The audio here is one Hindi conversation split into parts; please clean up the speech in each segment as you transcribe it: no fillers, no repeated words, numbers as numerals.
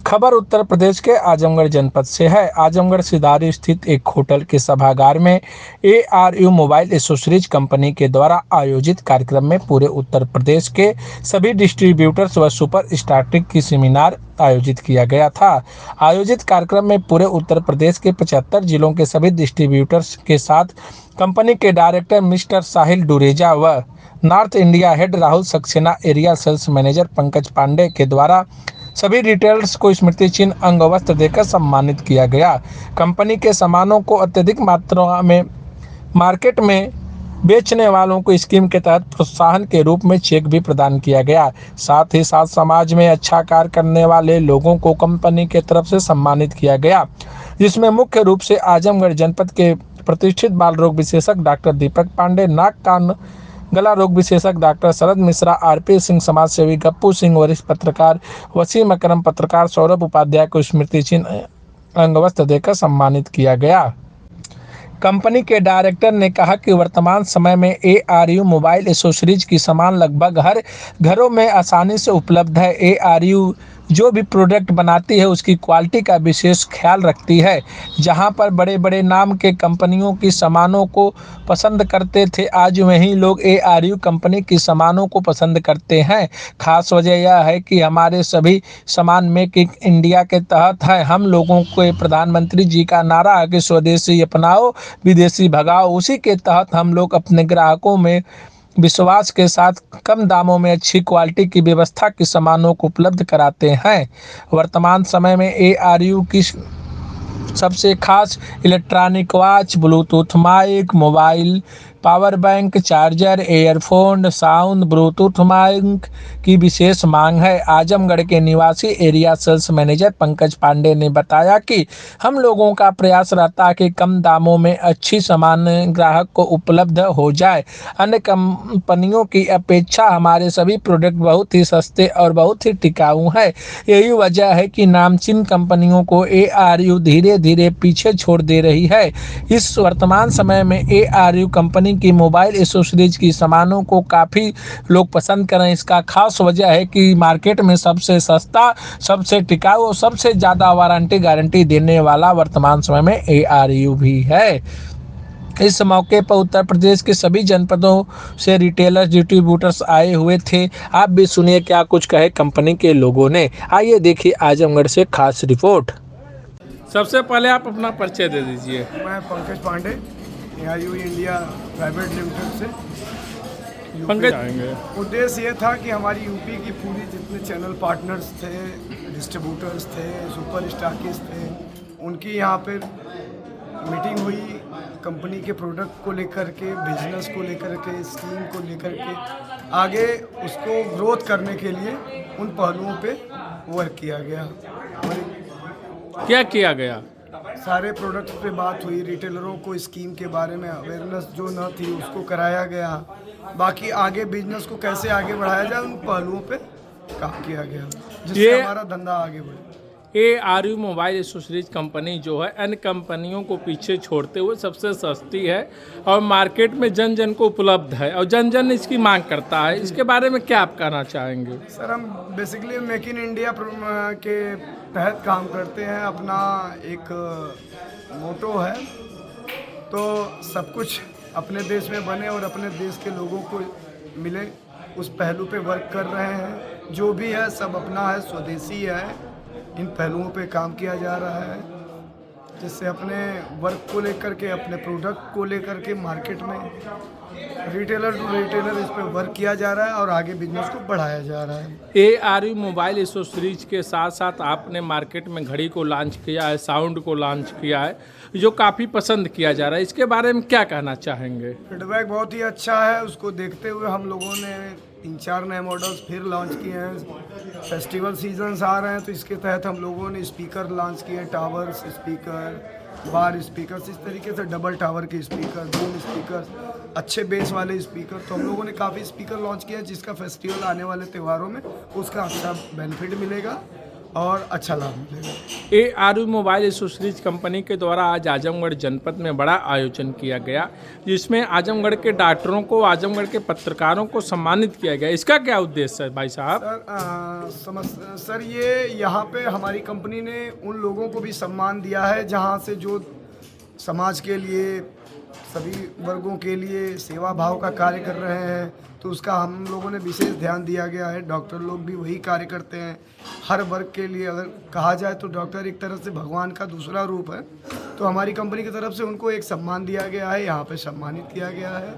खबर उत्तर प्रदेश के आजमगढ़ जनपद से है। आजमगढ़ सिदारी स्थित एक होटल के सभागार में ARU मोबाइल एसेसरीज कंपनी के द्वारा आयोजित कार्यक्रम में पूरे उत्तर प्रदेश के सभी डिस्ट्रीब्यूटर्स व सुपर स्टार्टिंग की सेमिनार आयोजित किया गया था। आयोजित कार्यक्रम में पूरे उत्तर प्रदेश के 75 जिलों के सभी डिस्ट्रीब्यूटर्स के साथ कंपनी के डायरेक्टर मिस्टर साहिल डुरेजा व north India head Rahul Saxena, area sales manager Pankaj Pandey के द्वारा सभी रिटेलर्स को स्मृति चिन्ह अंग वस्त्र देकर सम्मानित किया गया। कंपनी के सामानों को अत्यधिक मात्रा में मार्केट में बेचने वालों को स्कीम के तहत प्रोत्साहन के रूप में चेक भी प्रदान किया गया। साथ ही साथ समाज में अच्छा कार्य करने वाले लोगों को कंपनी के तरफ से सम्मानित किया गया, जिसमें मुख्य रूप से आजमगढ़ जनपद के प्रतिष्ठित बाल रोग विशेषज्ञ डॉक्टर दीपक पांडे, नाक कान गला रोग विशेषज्ञ डॉक्टर शरद मिश्रा, RP सिंह समाज सेवी, गप्पू सिंह वरिष्ठ पत्रकार, वसीम अकरम पत्रकार, सौरभ उपाध्याय को स्मृति चिन्ह अंग वस्त्र देकर सम्मानित किया गया। कंपनी के डायरेक्टर ने कहा कि वर्तमान समय में ARU मोबाइल एसेसरीज की सामान लगभग हर घरों में आसानी से उपलब्ध है। ARU जो भी प्रोडक्ट बनाती है उसकी क्वालिटी का विशेष ख्याल रखती है। जहां पर बड़े बड़े नाम के कंपनियों की सामानों को पसंद करते थे, आज वही लोग ARU कंपनी की सामानों को पसंद करते हैं। खास वजह यह है कि हमारे सभी सामान मेक इन इंडिया के तहत है। हम लोगों को प्रधानमंत्री जी का नारा है कि स्वदेशी अपनाओ विदेशी भगाओ, उसी के तहत हम लोग अपने ग्राहकों में विश्वास के साथ कम दामों में अच्छी क्वालिटी की व्यवस्था के सामानों को उपलब्ध कराते हैं। वर्तमान समय में ARU की सबसे खास electronic watch, Bluetooth mic, mobile power bank, charger, earphone, sound, Bluetooth mic की विशेष मांग है। आजमगढ़ के निवासी area sales manager Pankaj Pandey ने बताया कि हम लोगों का प्रयास रहता है कि कम दामों में अच्छी सामान ग्राहक को उपलब्ध हो जाए। अन्य कंपनियों की अपेक्षा हमारे सभी प्रोडक्ट बहुत ही सस्ते और बहुत ही टिकाऊ है। यही वजह है कि नामचीन कंपनियों को ARU धीरे धीरे पीछे छोड़ दे रही है। इस वर्तमान समय में ARU कंपनी की मोबाइल एसेसरीज की सामानों को काफ़ी लोग पसंद करें। इसका खास वजह है कि मार्केट में सबसे सस्ता, सबसे टिकाऊ और सबसे ज़्यादा वारंटी गारंटी देने वाला वर्तमान समय में ARU भी है। इस मौके पर उत्तर प्रदेश के सभी जनपदों से रिटेलर्स, डिस्ट्रीब्यूटर्स आए हुए थे। आप भी सुनिए क्या कुछ कहे कंपनी के लोगों ने। आइए देखिए आजमगढ़ से खास रिपोर्ट। सबसे पहले आप अपना परिचय दे दीजिए। मैं Pankaj Pandey, ARU India private limited से। पंकज, उद्देश्य ये था कि हमारी यूपी की पूरी जितने चैनल पार्टनर्स थे, डिस्ट्रीब्यूटर्स थे, सुपर स्टॉकिस्ट थे, उनकी यहाँ पर मीटिंग हुई। कंपनी के प्रोडक्ट को लेकर के, बिजनेस को लेकर के, स्कीम को लेकर के आगे उसको ग्रोथ करने के लिए उन पहलुओं पे वर्क किया गया। क्या किया गया? सारे प्रोडक्ट्स पे बात हुई। रिटेलरों को स्कीम के बारे में अवेयरनेस जो न थी उसको कराया गया। बाकी आगे बिजनेस को कैसे आगे बढ़ाया जाए उन पहलुओं पे काम किया गया, जिससे हमारा धंधा आगे बढ़े। ARU मोबाइल एसेसरीज कंपनी जो है अन्य कंपनियों को पीछे छोड़ते हुए सबसे सस्ती है और मार्केट में जन जन को उपलब्ध है और जन जन इसकी मांग करता है। इसके बारे में क्या आप कहना चाहेंगे? सर, हम बेसिकली मेक इन इंडिया के तहत काम करते हैं। अपना एक मोटो है, तो सब कुछ अपने देश में बने और अपने देश के लोगों को मिले, उस पहलू पे वर्क कर रहे हैं। जो भी है सब अपना है, स्वदेशी है। इन पहलुओं पे काम किया जा रहा है, जिससे अपने वर्क को लेकर के, अपने प्रोडक्ट को लेकर के मार्केट में रिटेलर टू रिटेलर इस पे वर्क किया जा रहा है और आगे बिजनेस को बढ़ाया जा रहा है। ARU मोबाइल एसेसरीज के साथ साथ आपने मार्केट में घड़ी को लॉन्च किया है, साउंड को लॉन्च किया है, जो काफ़ी पसंद किया जा रहा है। इसके बारे में क्या कहना चाहेंगे? फीडबैक बहुत ही अच्छा है। उसको देखते हुए हम लोगों ने 3-4 नए मॉडल्स फिर लॉन्च किए हैं। फेस्टिवल सीजन्स आ रहे हैं तो इसके तहत हम लोगों ने स्पीकर लॉन्च किए, टावर्स स्पीकर, बार स्पीकर्स, इस तरीके से डबल टावर के स्पीकर, बूम स्पीकर, अच्छे बेस वाले स्पीकर। तो हम लोगों ने काफ़ी स्पीकर लॉन्च किया, जिसका फेस्टिवल आने वाले त्योहारों में उसका अच्छा बेनिफिट मिलेगा और अच्छा लाभ मिलेगा। ARU मोबाइल एसेसरीज कंपनी के द्वारा आज आजमगढ़ जनपद में बड़ा आयोजन किया गया, जिसमें आजमगढ़ के डॉक्टरों को, आजमगढ़ के पत्रकारों को सम्मानित किया गया। इसका क्या उद्देश्य है भाई साहब? सर ये यहाँ पे हमारी कंपनी ने उन लोगों को भी सम्मान दिया है जहाँ से जो समाज के लिए, सभी वर्गों के लिए सेवा भाव का कार्य कर रहे हैं, तो उसका हम लोगों ने विशेष ध्यान दिया गया है। डॉक्टर लोग भी वही कार्य करते हैं हर वर्ग के लिए। अगर कहा जाए तो डॉक्टर एक तरह से भगवान का दूसरा रूप है, तो हमारी कंपनी की तरफ से उनको एक सम्मान दिया गया है, यहाँ पे सम्मानित किया गया है।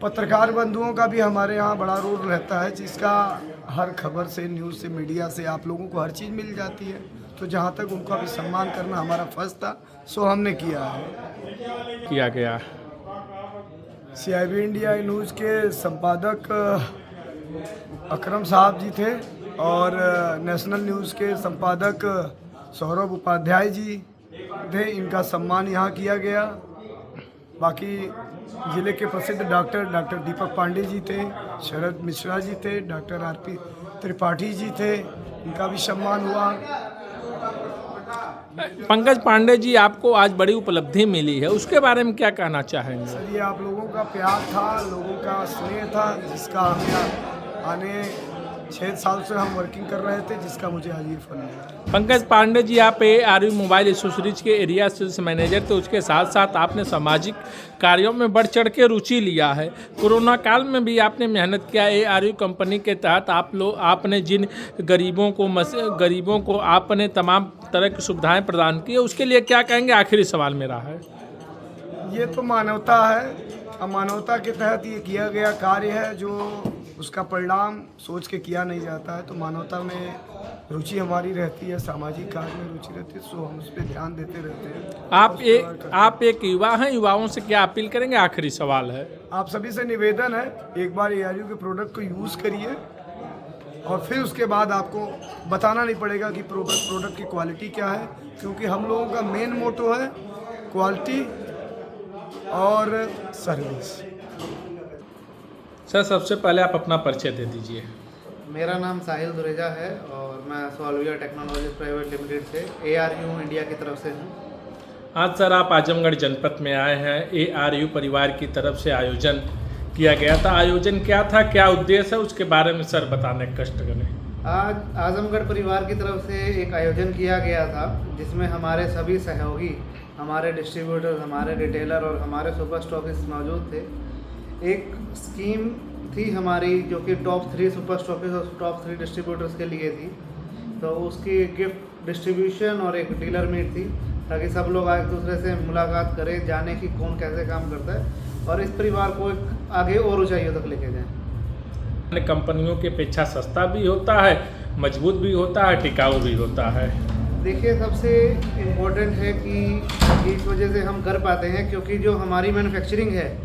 पत्रकार बंधुओं का भी हमारे यहाँ बड़ा रोल रहता है, जिसका हर खबर से, न्यूज़ से, मीडिया से आप लोगों को हर चीज़ मिल जाती है, तो जहाँ तक उनका भी सम्मान करना हमारा फर्ज था, सो हमने किया गया। CIB इंडिया न्यूज़ के संपादक अकरम साहब जी थे और नेशनल न्यूज़ के संपादक सौरभ उपाध्याय जी थे। इनका सम्मान यहाँ किया गया। बाकी ज़िले के प्रसिद्ध डॉक्टर दीपक पांडे जी थे, शरद मिश्रा जी थे, डॉक्टर RP त्रिपाठी जी थे, इनका भी सम्मान हुआ। पंकज पांडे जी, आपको आज बड़ी उपलब्धि मिली है, उसके बारे में क्या कहना चाहेंगे? सर ये आप लोगों का प्यार था, लोगों का स्नेह था, जिसका हमें आने 6 साल से हम वर्किंग कर रहे थे, जिसका मुझे आज ये फल मिला। पंकज पांडे जी, आप ARU मोबाइल एसेसरीज के एरिया सेल्स मैनेजर थे, उसके साथ साथ आपने सामाजिक कार्यों में बढ़ चढ़ के रुचि लिया है। कोरोना काल में भी आपने मेहनत किया। ARU कंपनी के तहत आपने जिन गरीबों को आपने तमाम तरह की सुविधाएं प्रदान की है, उसके लिए क्या कहेंगे? आखिरी सवाल मेरा है। ये तो मानवता है, मानवता के तहत ये किया गया कार्य है, जो उसका परिणाम सोच के किया नहीं जाता है। तो मानवता में रुचि हमारी रहती है, सामाजिक कार्य में रुचि रहती है, सो हम उस पर ध्यान देते रहते हैं। आप एक युवा हैं, युवाओं से क्या अपील करेंगे? आखिरी सवाल है। आप सभी से निवेदन है, एक बार ARU के प्रोडक्ट को यूज़ करिए और फिर उसके बाद आपको बताना नहीं पड़ेगा कि प्रोडक्ट की क्वालिटी क्या है, क्योंकि हम लोगों का मेन मोटो है क्वालिटी और सर्विस। सर, सबसे पहले आप अपना परिचय दे दीजिए। मेरा नाम साहिल दुरेजा है और मैं सॉल्विया टेक्नोलॉजीज प्राइवेट लिमिटेड से ARU इंडिया की तरफ से हूँ। आज सर आप आजमगढ़ जनपद में आए हैं। ARU परिवार की तरफ से आयोजन किया गया था। आयोजन क्या था, क्या उद्देश्य है, उसके बारे में सर बताने का कष्ट करें। आज आजमगढ़ परिवार की तरफ से एक आयोजन किया गया था, जिसमें हमारे सभी सहयोगी, हमारे डिस्ट्रीब्यूटर, हमारे रिटेलर और हमारे सुपर स्टॉकिस्ट मौजूद थे। एक स्कीम थी हमारी जो कि टॉप 3 सुपर स्टॉकिस्ट और टॉप 3 डिस्ट्रीब्यूटर्स के लिए थी, तो उसकी गिफ्ट डिस्ट्रीब्यूशन और एक डीलर मीट थी, ताकि सब लोग एक दूसरे से मुलाकात करें, जाने कि कौन कैसे काम करता है और इस परिवार को एक आगे और ऊंचाइयों तक लेके जाएं। कंपनियों की अपेक्षा सस्ता भी होता है, मजबूत भी होता है, टिकाऊ भी होता है। देखिए, सबसे इम्पोर्टेंट है कि इस वजह से हम कर पाते हैं क्योंकि जो हमारी मैन्युफैक्चरिंग है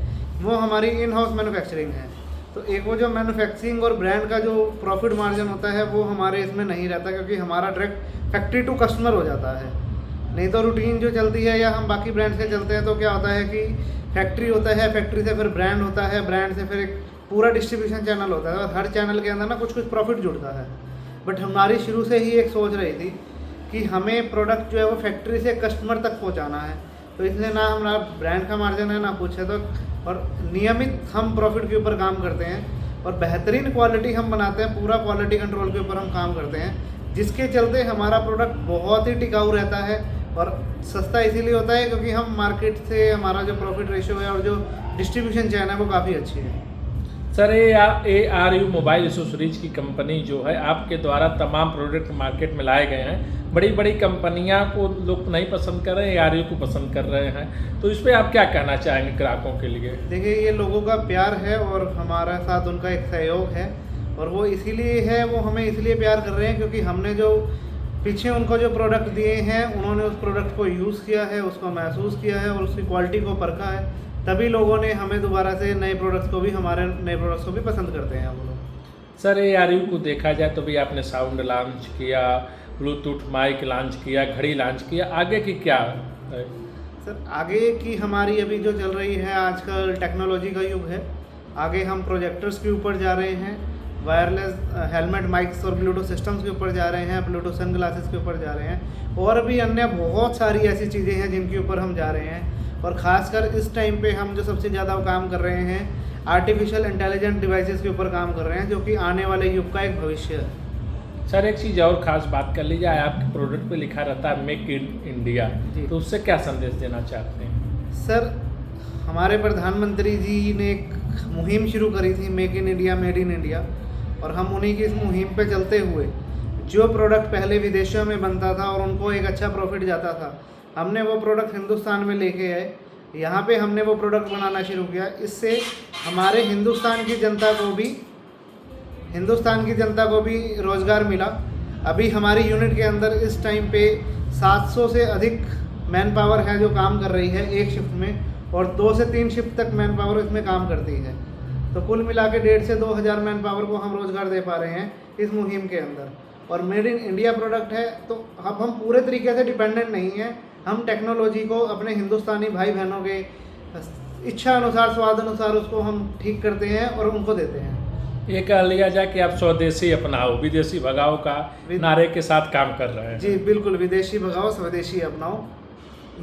वो हमारी इन हाउस मैन्युफैक्चरिंग है। तो एक वो जो मैन्युफैक्चरिंग और ब्रांड का जो प्रॉफिट मार्जिन होता है वो हमारे इसमें नहीं रहता, क्योंकि हमारा डायरेक्ट फैक्ट्री टू कस्टमर हो जाता है। नहीं तो रूटीन जो चलती है या हम बाकी ब्रांड से चलते हैं तो क्या होता है कि फैक्ट्री होता है, फैक्ट्री से फिर ब्रांड होता है, ब्रांड से फिर एक पूरा डिस्ट्रीब्यूशन चैनल होता है और हर चैनल के अंदर ना कुछ कुछ प्रॉफिट जुड़ता है। बट हमारी शुरू से ही एक सोच रही थी कि हमें प्रोडक्ट जो है वो फैक्ट्री से कस्टमर तक पहुंचाना है, तो इसलिए ना हमारा ब्रांड का मार्जिन है ना कुछ है, तो और नियमित हम प्रॉफिट के ऊपर काम करते हैं और बेहतरीन क्वालिटी हम बनाते हैं, पूरा क्वालिटी कंट्रोल के ऊपर हम काम करते हैं, जिसके चलते हमारा प्रोडक्ट बहुत ही टिकाऊ रहता है और सस्ता इसीलिए होता है क्योंकि हम मार्केट से हमारा जो प्रॉफिट रेशियो है और जो डिस्ट्रीब्यूशन चैन है वो काफ़ी अच्छी है। सर, ARU मोबाइल एसेसरीज की कंपनी जो है आपके द्वारा तमाम प्रोडक्ट मार्केट में लाए गए हैं। बड़ी बड़ी कंपनियां को लोग नहीं पसंद कर रहे हैं, ARU को पसंद कर रहे हैं, तो इस पर आप क्या कहना चाहेंगे ग्राहकों के लिए? देखिए, ये लोगों का प्यार है और हमारे साथ उनका एक सहयोग है और वो इसीलिए है, वो हमें इसलिए प्यार कर रहे हैं क्योंकि हमने जो पीछे उनको जो प्रोडक्ट दिए हैं उन्होंने उस प्रोडक्ट को यूज़ किया है, उसको महसूस किया है और उसकी क्वालिटी को परखा है, तभी लोगों ने हमें दोबारा से नए प्रोडक्ट्स को भी, हमारे नए प्रोडक्ट्स को भी पसंद करते हैं हम लोग। सर, ARU को देखा जाए तो भी आपने साउंड लॉन्च किया, ब्लूटूथ माइक लॉन्च किया, घड़ी लॉन्च किया, आगे की क्या है? सर, आगे की हमारी अभी जो चल रही है, आजकल टेक्नोलॉजी का युग है, आगे हम प्रोजेक्टर्स के ऊपर जा रहे हैं, वायरलेस हेलमेट माइक्स और ब्लूटूथ सिस्टम्स के ऊपर जा रहे हैं, ब्लूटूथ सन ग्लासेस के ऊपर जा रहे हैं, और भी अन्य बहुत सारी ऐसी चीज़ें हैं जिनके ऊपर हम जा रहे हैं। और ख़ासकर इस टाइम पे हम जो सबसे ज़्यादा काम कर रहे हैं आर्टिफिशियल इंटेलिजेंट डिवाइसेस के ऊपर काम कर रहे हैं, जो कि आने वाले युग का एक भविष्य है। सर एक चीज़ और ख़ास बात कर लीजिए, आपके प्रोडक्ट पे लिखा रहता है मेक इन इंडिया, तो उससे क्या संदेश देना चाहते हैं? सर हमारे प्रधानमंत्री जी ने एक मुहिम शुरू करी थी make in India made in India, और हम उन्हीं की इस मुहिम पे चलते हुए जो प्रोडक्ट पहले विदेशों में बनता था और उनको एक अच्छा प्रॉफिट जाता था, हमने वो प्रोडक्ट हिंदुस्तान में लेके आए। यहाँ पे हमने वो प्रोडक्ट बनाना शुरू किया। इससे हमारे हिंदुस्तान की जनता को भी रोज़गार मिला। अभी हमारी यूनिट के अंदर इस टाइम पे 700 से अधिक मैन पावर है जो काम कर रही है एक शिफ्ट में, और 2 से 3 शिफ्ट तक मैन पावर इसमें काम करती है। तो कुल मिला के 1,500 से 2,000 मैन पावर को हम रोज़गार दे पा रहे हैं इस मुहिम के अंदर। और मेड इन इंडिया प्रोडक्ट है, तो अब हम पूरे तरीके से डिपेंडेंट नहीं हैं। हम टेक्नोलॉजी को अपने हिंदुस्तानी भाई बहनों के इच्छा अनुसार, स्वाद अनुसार उसको हम ठीक करते हैं और उनको देते हैं। ये कह लिया जाए कि आप स्वदेशी अपनाओ विदेशी भगाओ का नारे के साथ काम कर रहे हैं। जी बिल्कुल, विदेशी भगाओ स्वदेशी अपनाओ।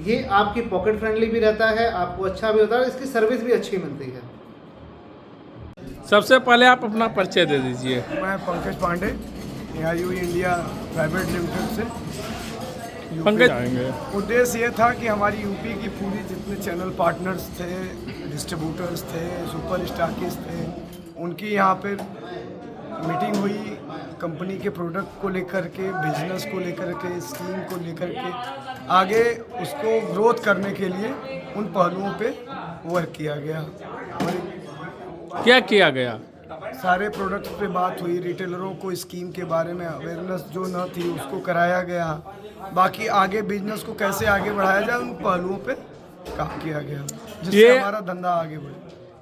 ये आपकी पॉकेट फ्रेंडली भी रहता है, आपको अच्छा भी होता है, इसकी सर्विस भी अच्छी मिलती है। सबसे पहले आप अपना परिचय दे दीजिए। मैं Pankaj Pandey, ARU India private limited से। पंकज आएंगे। उद्देश्य ये था कि हमारी यूपी की पूरी जितने चैनल पार्टनर्स थे, डिस्ट्रीब्यूटर्स थे, सुपर स्टॉकिस्ट थे, उनकी यहाँ पर मीटिंग हुई। कंपनी के प्रोडक्ट को लेकर के, बिजनेस को लेकर के, स्कीम को लेकर के, आगे उसको ग्रोथ करने के लिए उन पहलुओं पे वर्क किया गया। और क्या किया गया? सारे प्रोडक्ट्स पे बात हुई, रिटेलरों को स्कीम के बारे में अवेयरनेस जो न थी उसको कराया गया। बाकी आगे बिजनेस को कैसे आगे बढ़ाया जाए उन पहलुओं पे काम किया गया, जिससे हमारा धंधा आगे बढ़े।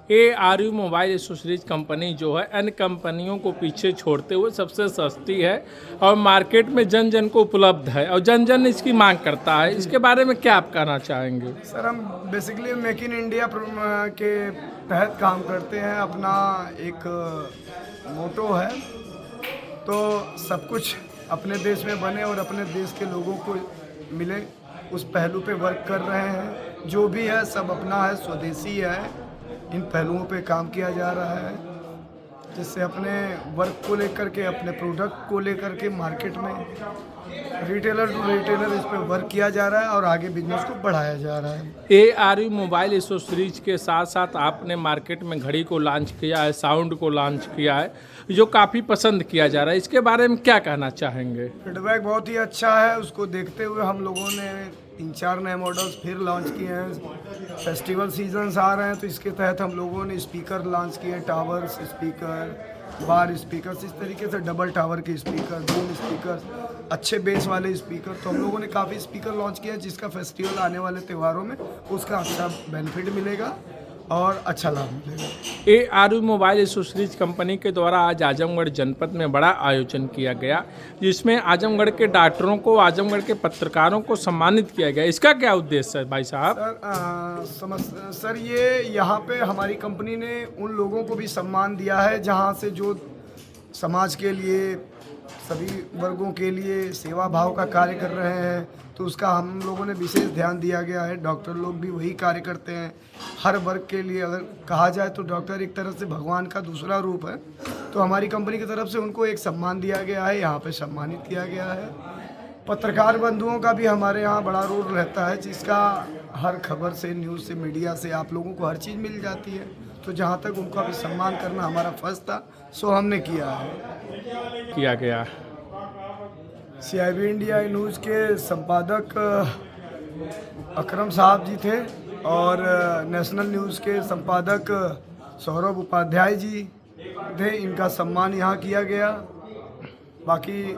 ARU मोबाइल एसेसरीज कंपनी जो है अन्य कंपनियों को पीछे छोड़ते हुए सबसे सस्ती है और मार्केट में जन जन को उपलब्ध है और जन जन इसकी मांग करता है। इसके बारे में क्या आप कहना चाहेंगे? सर हम बेसिकली मेक इन इंडिया के तहत काम करते हैं। अपना एक मोटो है, तो सब कुछ अपने देश में बने और अपने देश के लोगों को मिले, उस पहलू पे वर्क कर रहे हैं। जो भी है सब अपना है, स्वदेशी है। इन पहलुओं पे काम किया जा रहा है, जिससे अपने वर्क को लेकर के, अपने प्रोडक्ट को लेकर के मार्केट में रिटेलर टू रिटेलर इस पे वर्क किया जा रहा है और आगे बिजनेस को बढ़ाया जा रहा है। ARU मोबाइल एसेसरीज के साथ साथ आपने मार्केट में घड़ी को लॉन्च किया है, साउंड को लॉन्च किया है, जो काफ़ी पसंद किया जा रहा है। इसके बारे में क्या कहना चाहेंगे? फीडबैक बहुत ही अच्छा है। उसको देखते हुए हम लोगों ने 3-4 नए मॉडल्स फिर लॉन्च किए हैं। फेस्टिवल सीजन्स आ रहे हैं, तो इसके तहत हम लोगों ने स्पीकर लॉन्च किए, टावर्स स्पीकर, बार स्पीकर्स, इस तरीके से डबल टावर के स्पीकर, बूम स्पीकर, अच्छे बेस वाले स्पीकर। तो हम लोगों ने काफ़ी स्पीकर लॉन्च किया, जिसका फेस्टिवल आने वाले त्योहारों में उसका अच्छा बेनिफिट मिलेगा और अच्छा लाभ मिलेगा। ARU मोबाइल एसेसरीज कंपनी के द्वारा आज आजमगढ़ जनपद में बड़ा आयोजन किया गया, जिसमें आजमगढ़ के डॉक्टरों को, आजमगढ़ के पत्रकारों को सम्मानित किया गया। इसका क्या उद्देश्य है भाई साहब? सर ये यहाँ पे हमारी कंपनी ने उन लोगों को भी सम्मान दिया है जहाँ से जो समाज के लिए, सभी वर्गों के लिए सेवा भाव का कार्य कर रहे हैं, तो उसका हम लोगों ने विशेष ध्यान दिया गया है। डॉक्टर लोग भी वही कार्य करते हैं हर वर्ग के लिए। अगर कहा जाए तो डॉक्टर एक तरह से भगवान का दूसरा रूप है, तो हमारी कंपनी की तरफ से उनको एक सम्मान दिया गया है, यहाँ पे सम्मानित किया गया है। पत्रकार बंधुओं का भी हमारे यहाँ बड़ा रोल रहता है, जिसका हर खबर से, न्यूज़ से, मीडिया से आप लोगों को हर चीज़ मिल जाती है। तो जहाँ तक उनका भी सम्मान करना हमारा फर्ज था, सो हमने किया गया। CIB इंडिया न्यूज़ के संपादक अकरम साहब जी थे और नेशनल न्यूज़ के संपादक सौरभ उपाध्याय जी थे। इनका सम्मान यहाँ किया गया। बाकी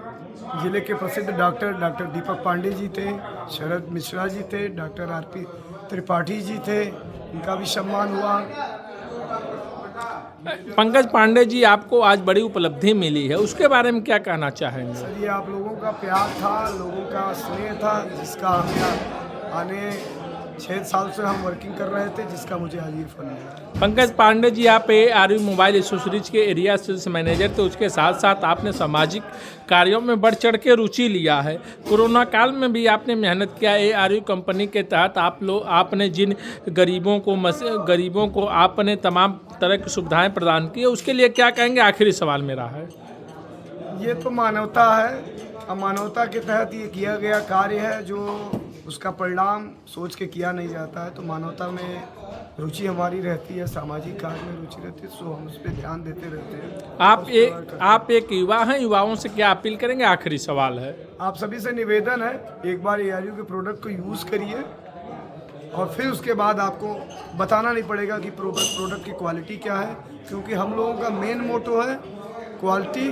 ज़िले के प्रसिद्ध डॉक्टर दीपक पांडे जी थे, शरद मिश्रा जी थे, डॉक्टर RP त्रिपाठी जी थे, इनका भी सम्मान हुआ। पंकज पांडे जी, आपको आज बड़ी उपलब्धि मिली है, उसके बारे में क्या कहना चाहेंगे? सर ये आप लोगों का प्यार था, लोगों का स्नेह था, जिसका हमें आने 6 साल से हम वर्किंग कर रहे थे, जिसका मुझे आज ये फल मिला है। पंकज पांडे जी, आप ARU मोबाइल एसेसरीज के एरिया सेल्स मैनेजर थे, उसके साथ साथ आपने सामाजिक कार्यों में बढ़ चढ़ के रुचि लिया है। कोरोना काल में भी आपने मेहनत किया। ARU कंपनी के तहत आपने जिन गरीबों को आपने तमाम तरह की सुविधाएं प्रदान की, उसके लिए क्या कहेंगे? आखिरी सवाल मेरा है। ये तो मानवता है, और मानवता के तहत ये किया गया कार्य है, जो उसका परिणाम सोच के किया नहीं जाता है। तो मानवता में रुचि हमारी रहती है, सामाजिक कार्य में रुचि रहती है, सो हम उस पर ध्यान देते रहते हैं। आप एक युवा हैं, युवाओं से क्या अपील करेंगे? आखिरी सवाल है। आप सभी से निवेदन है, एक बार ARU के प्रोडक्ट को यूज़ करिए और फिर उसके बाद आपको बताना नहीं पड़ेगा कि प्रोडक्ट की क्वालिटी क्या है, क्योंकि हम लोगों का मेन मोटो है क्वालिटी